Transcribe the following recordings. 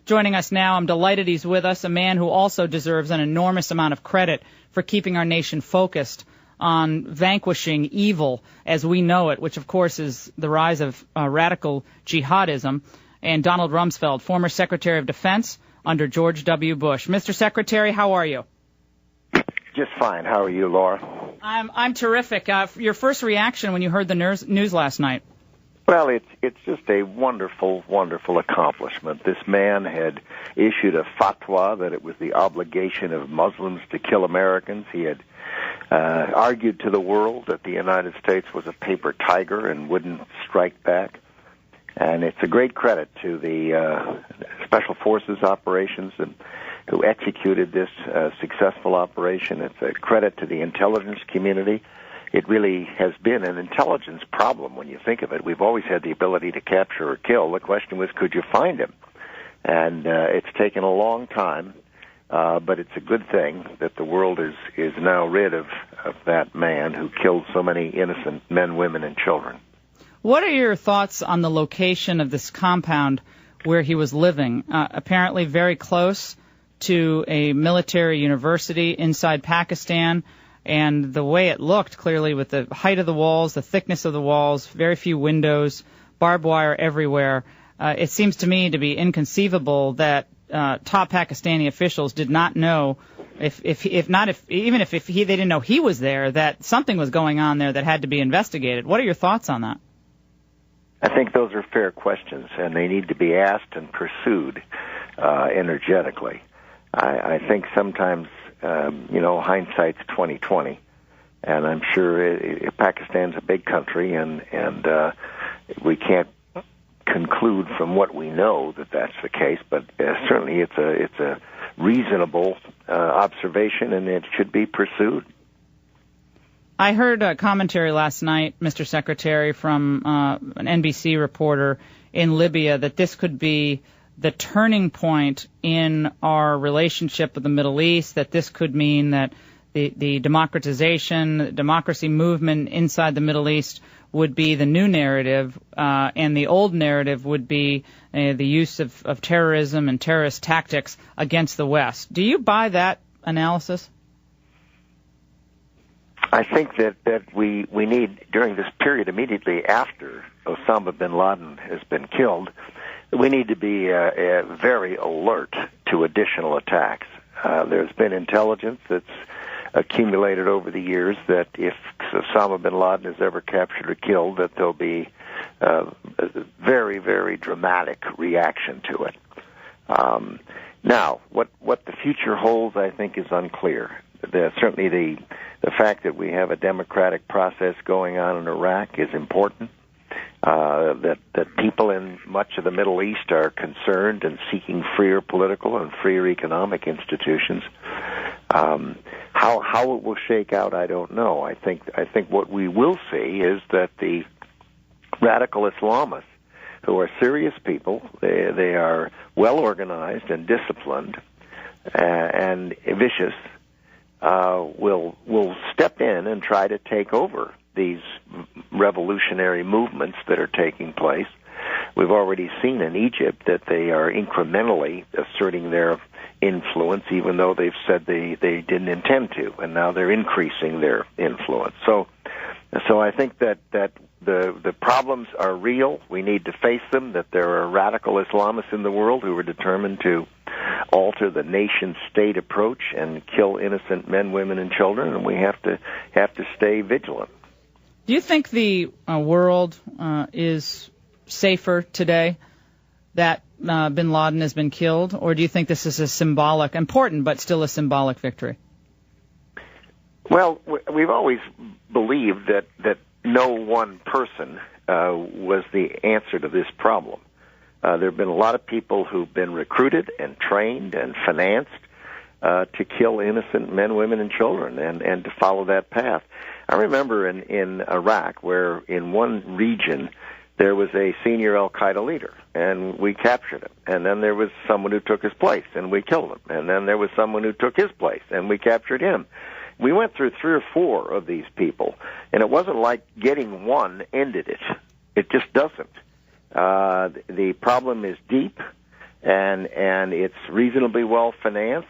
joining us now. I'm delighted he's with us, a man who also deserves an enormous amount of credit for keeping our nation focused on vanquishing evil as we know it, which, of course, is the rise of radical jihadism, and Donald Rumsfeld, former Secretary of Defense under George W. Bush. Mr. Secretary, how are you? Just fine. How are you, Laura? I'm terrific. Your first reaction when you heard the news last night? Well, it's just a wonderful, wonderful accomplishment. This man had issued a fatwa that it was the obligation of Muslims to kill Americans. He had argued to the world that the United States was a paper tiger and wouldn't strike back. And it's a great credit to the Special Forces operations who executed this successful operation. It's a credit to the intelligence community. It really has been an intelligence problem when you think of it. We've always had the ability to capture or kill. The question was, could you find him? And it's taken a long time, but it's a good thing that the world is now rid of that man who killed so many innocent men, women, and children. What are your thoughts on the location of this compound where he was living? Apparently very close to a military university inside Pakistan, and the way it looked, clearly, with the height of the walls, the thickness of the walls, very few windows, barbed wire everywhere, it seems to me to be inconceivable that top Pakistani officials did not know, they didn't know he was there, that something was going on there that had to be investigated. What are your thoughts on that? I think those are fair questions, and they need to be asked and pursued energetically. I think sometimes, hindsight's 20/20, and I'm sure Pakistan's a big country, and we can't conclude from what we know that that's the case. But certainly, it's a reasonable observation, and it should be pursued. I heard a commentary last night, Mr. Secretary, from an NBC reporter in Libya that this could be the turning point in our relationship with the Middle East, that this could mean that the democratization, democracy movement inside the Middle East would be the new narrative, and the old narrative would be the use of terrorism and terrorist tactics against the West. Do you buy that analysis? I think that we need, during this period immediately after Osama bin Laden has been killed, we need to be very alert to additional attacks. There's been intelligence that's accumulated over the years that if Osama bin Laden is ever captured or killed, that there'll be a very, very dramatic reaction to it. Now, what the future holds, I think, is unclear. Certainly the fact that we have a democratic process going on in Iraq is important. That people in much of the Middle East are concerned and seeking freer political and freer economic institutions. How it will shake out, I don't know. I think what we will see is that the radical Islamists, who are serious people, they are well organized and disciplined and vicious, will step in and try to take over these revolutionary movements that are taking place. We've already seen in Egypt that they are incrementally asserting their influence, even though they've said they didn't intend to, and now they're increasing their influence. So I think that the problems are real. We need to face them, that there are radical Islamists in the world who are determined to alter the nation-state approach and kill innocent men, women, and children, and we have to stay vigilant. Do you think the world is safer today that bin Laden has been killed, or do you think this is a symbolic, important, but still a symbolic victory? Well, we've always believed that no one person was the answer to this problem. There have been a lot of people who've been recruited and trained and financed to kill innocent men, women, and children, and to follow that path. I remember in Iraq, where in one region there was a senior al-Qaeda leader, and we captured him. And then there was someone who took his place, and we killed him. And then there was someone who took his place, and we captured him. We went through 3 or 4 of these people, and it wasn't like getting one ended it. It just doesn't. The problem is deep. and it's reasonably well financed,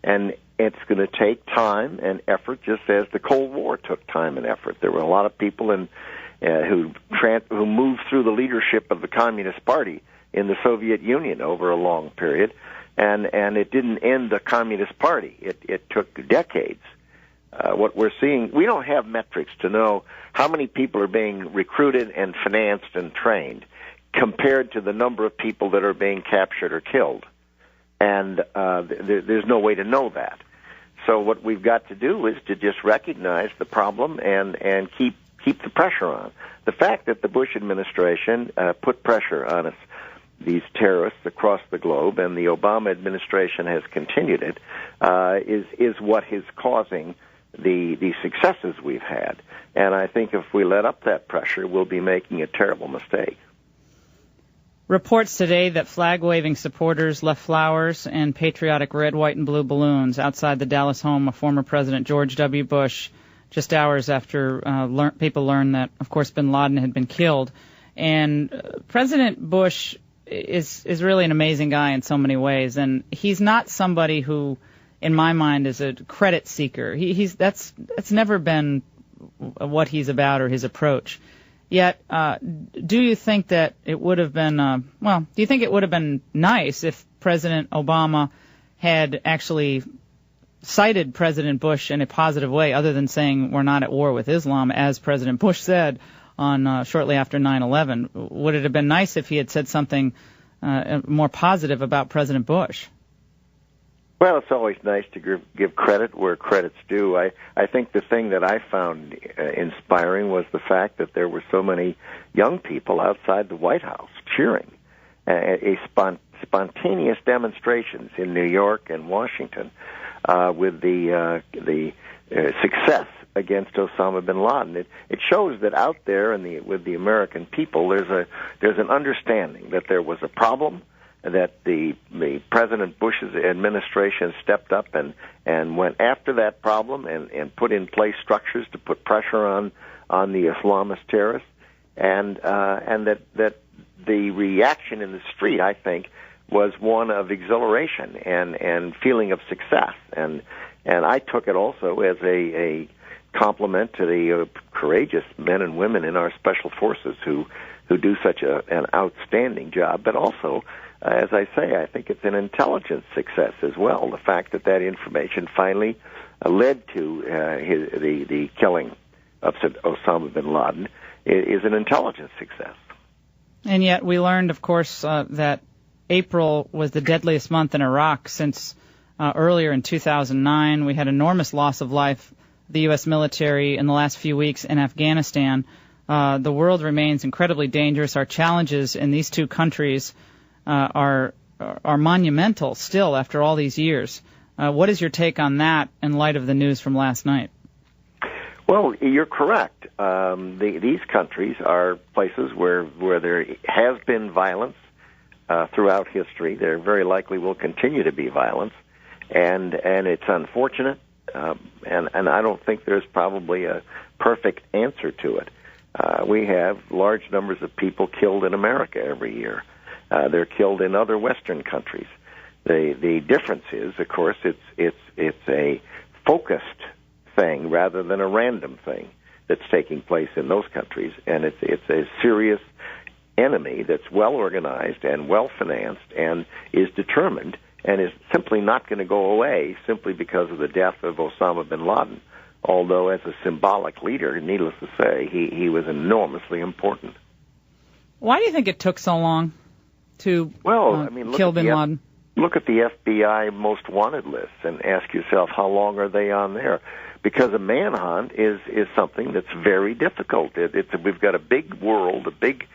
and it's going to take time and effort, just as the Cold War took time and effort. There were a lot of people who moved through the leadership of the Communist Party in the Soviet Union over a long period, and it didn't end the Communist Party. It took decades. What we're seeing, we don't have metrics to know how many people are being recruited and financed and trained compared to the number of people that are being captured or killed. And there's no way to know that. So what we've got to do is to just recognize the problem and keep the pressure on. The fact that the Bush administration put pressure on these terrorists across the globe, and the Obama administration has continued it, is what is causing the successes we've had. And I think if we let up that pressure, we'll be making a terrible mistake. Reports today that flag-waving supporters left flowers and patriotic red, white, and blue balloons outside the Dallas home of former President George W. Bush just hours after people learned that, of course, bin Laden had been killed. And President Bush is really an amazing guy in so many ways, and he's not somebody who, in my mind, is a credit seeker. That's never been what he's about or his approach. Yet, do you think that it would have been, do you think it would have been nice if President Obama had actually cited President Bush in a positive way, other than saying we're not at war with Islam, as President Bush said on shortly after 9/11? Would it have been nice if he had said something more positive about President Bush? Well, it's always nice to give credit where credit's due. I think the thing that I found inspiring was the fact that there were so many young people outside the White House cheering. Spontaneous demonstrations in New York and Washington with the success against Osama bin Laden. It shows that out there with the American people, there's an understanding that there was a problem, that the President Bush's administration stepped up and went after that problem and put in place structures to put pressure on the Islamist terrorists, and that the reaction in the street, I think, was one of exhilaration and feeling of success, and I took it also as a compliment to the courageous men and women in our special forces who do such an outstanding job, but also, as I say, I think it's an intelligence success as well. The fact that information finally led to the killing of Osama bin Laden is an intelligence success. And yet we learned, of course, that April was the deadliest month in Iraq since earlier in 2009. We had enormous loss of life, the U.S. military in the last few weeks in Afghanistan. The world remains incredibly dangerous. Our challenges in these two countries are monumental still after all these years. What is your take on that in light of the news from last night? Well, you're correct. These countries are places where there has been violence throughout history. There very likely will continue to be violence, and it's unfortunate. And I don't think there's probably a perfect answer to it. We have large numbers of people killed in America every year. They're killed in other Western countries. The difference is, of course, it's a focused thing rather than a random thing that's taking place in those countries, and it's a serious enemy that's well organized and well financed and is determined and is simply not going to go away simply because of the death of Osama bin Laden. Although, as a symbolic leader, needless to say, he was enormously important. Why do you think it took so long to kill bin Laden? Look at the FBI most wanted lists and ask yourself, how long are they on there? Because a manhunt is something that's very difficult. We've got a big world, a big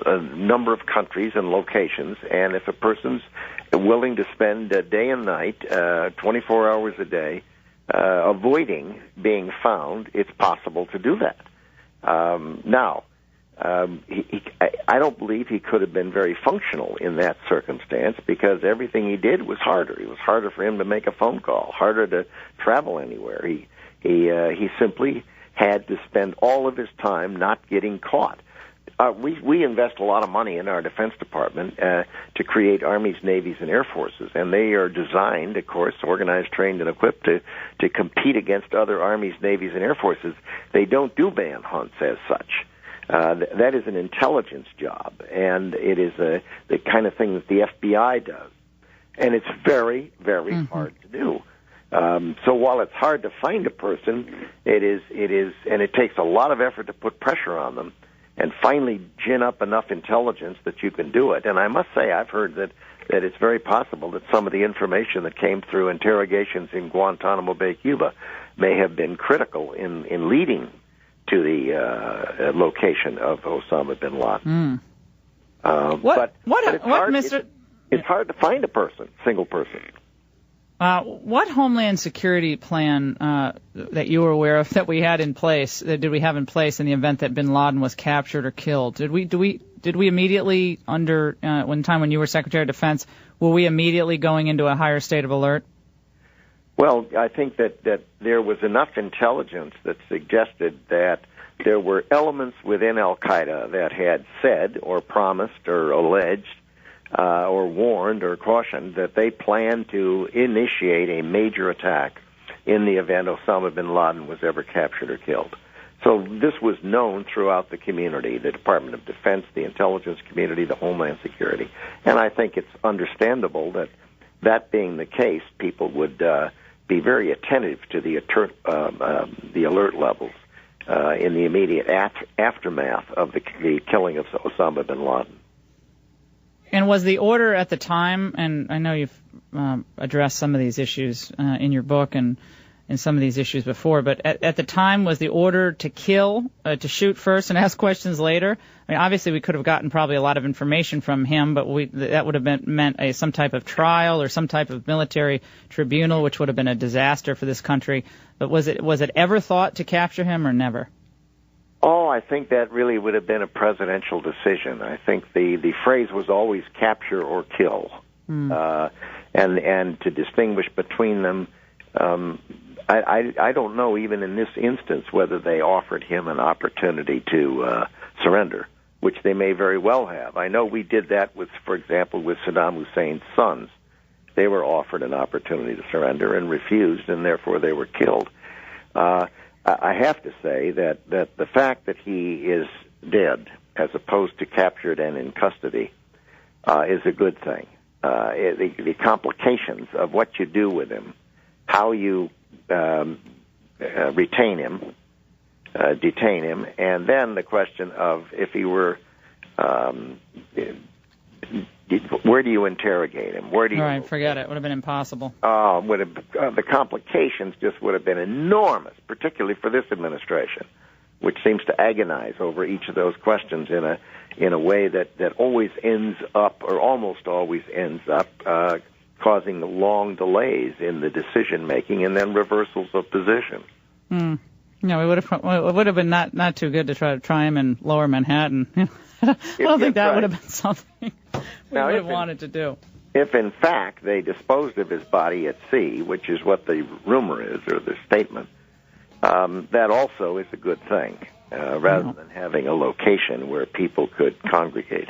number of countries and locations, and if a person's willing to spend day and night, 24 hours a day, avoiding being found, it's possible to do that. I don't believe he could have been very functional in that circumstance because everything he did was harder. It was harder for him to make a phone call, harder to travel anywhere. He simply had to spend all of his time not getting caught. we invest a lot of money in our Defense Department to create armies, navies, and air forces, and they are designed, of course, organized, trained, and equipped to compete against other armies, navies, and air forces. They don't do manhunts as such. That is an intelligence job, and it is the kind of thing that the FBI does, and it's very, very hard to do. So while it's hard to find a person, it is, and it takes a lot of effort to put pressure on them and finally gin up enough intelligence that you can do it. And I must say, I've heard that it's very possible that some of the information that came through interrogations in Guantanamo Bay, Cuba, may have been critical in leading to the location of Osama bin Laden. But it's hard to find a person, single person. What Homeland Security plan that you were aware of that we had in place, did we have in place in the event that bin Laden was captured or killed? Did we immediately when you were Secretary of Defense, were we immediately going into a higher state of alert? Well, I think that there was enough intelligence that suggested that there were elements within Al-Qaeda that had said or promised or alleged or warned or cautioned that they planned to initiate a major attack in the event Osama bin Laden was ever captured or killed. So this was known throughout the community, the Department of Defense, the intelligence community, the Homeland Security. And I think it's understandable that being the case, people would be very attentive to the alert levels in the immediate aftermath of the killing of Osama bin Laden. And was the order at the time, and I know you've addressed some of these issues in your book and some of these issues before, but at the time, was the order to kill, to shoot first and ask questions later? I mean, obviously we could have gotten probably a lot of information from him, but that would have meant some type of trial or some type of military tribunal, which would have been a disaster for this country. But was it ever thought to capture him or never? Oh, I think that really would have been a presidential decision. I think the phrase was always capture or kill. And to distinguish between them, I don't know even in this instance whether they offered him an opportunity to surrender, which they may very well have. I know we did that for example, with Saddam Hussein's sons. They were offered an opportunity to surrender and refused, and therefore they were killed. I have to say that the fact that he is dead as opposed to captured and in custody is a good thing. The complications of what you do with him, how you retain him, detain him, and then the question of if he were, where do you interrogate him? Where do you? All right, forget it. Would have been impossible. The complications just would have been enormous, particularly for this administration, which seems to agonize over each of those questions in a way that always ends up, or almost always ends up, causing long delays in the decision making and then reversals of position. No, it would have been not too good to try him in Lower Manhattan. I don't think that would have been something we would have wanted to do. If, in fact, they disposed of his body at sea, which is what the rumor is, or the statement, that also is a good thing, rather than having a location where people could congregate.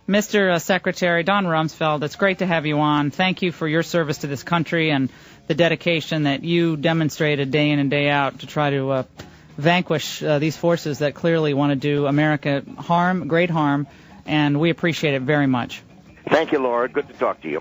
Mr. Secretary, Don Rumsfeld, it's great to have you on. Thank you for your service to this country and the dedication that you demonstrated day in and day out to try to vanquish these forces that clearly want to do America harm, great harm, and we appreciate it very much. Thank you, Laura. Good to talk to you.